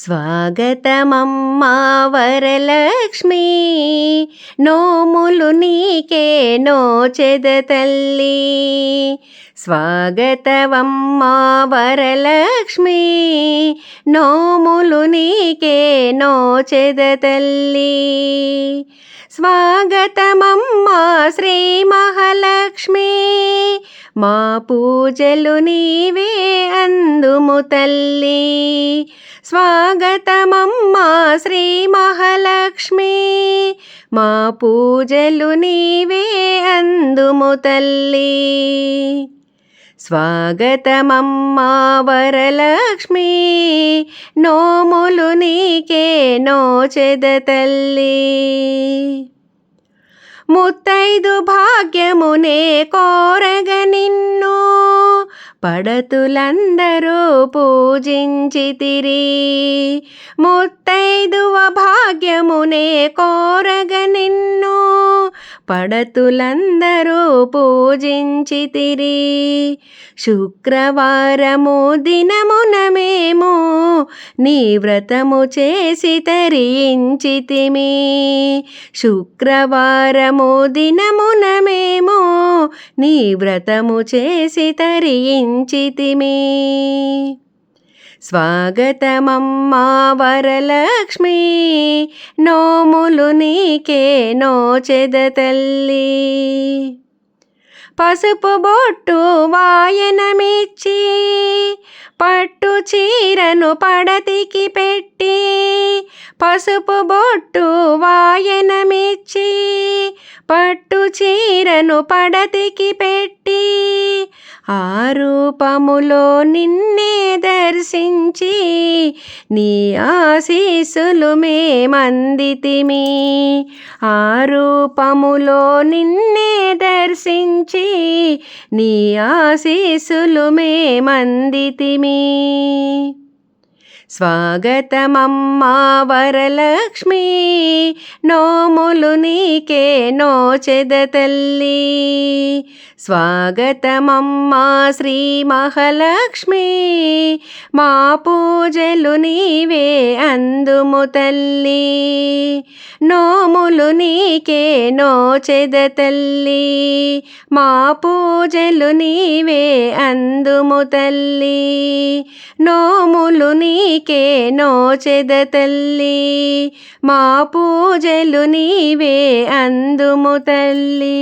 స్వాగతమమ్మా వరలక్ష్మి, నోములు నీకే నోచెద తల్లి. స్వాగతమమ్మా వరలక్ష్మి, నోములు నీకే నోచెద తల్లి. స్వాగతమమ్మా శ్రీ మహాలక్ష్మి, మా పూజలు నీవే అందుము తల్లి. స్వాగతమమ్మా శ్రీ మహాలక్ష్మి, మా పూజలు నీవే అందుము తల్లి. స్వాగతమమ్మా వరలక్ష్మి, నోములు నీకే నోచెద తల్లి. ముత్తైదు భాగ్యమునే కోరగ నిన్ను, పడతులందరూ పూజించితిరి. ముత్తైదువ భాగ్యమునే కోరగ నిన్ను, పడతులందరూ పూజించితిరి. శుక్రవారము దినమున మేము నీ వ్రతము చేసి తరించితిమి. శుక్రవారము దినమున మేము నీ వ్రతము చేసి తరించితిమి. స్వాగతమమ్మా వరలక్ష్మి, నోములు నీకే నోచెద తల్లి. పసుపు బొట్టు వాయనమిచ్చి, పట్టు చీరను పడతికి పెట్టి. పసుపు బొట్టు వాయనమిచ్చి, పట్టు చీరను పడతికి పెట్టి. ఆ రూపములో నిన్నే దర్శించి, నీ ఆశీస్సులు మేమందితిమి. ఆ రూపములో నిన్నే దర్శించి, నీ ఆశీస్సులు మేమందితిమి. స్వాగతమమ్మా వరలక్ష్మి, నోములు నీకే నోచెద తల్లి. స్వాగతమమ్మా శ్రీ మహాలక్ష్మి, మా పూజలు నీవే అందుము తల్లి. నోములు నీకే నోచెద తల్లి, మా పూజలు నీవే అందుము తల్లి. నోములు నీకే నోచెద తల్లి, మా పూజలు నీవే అందుము తల్లి.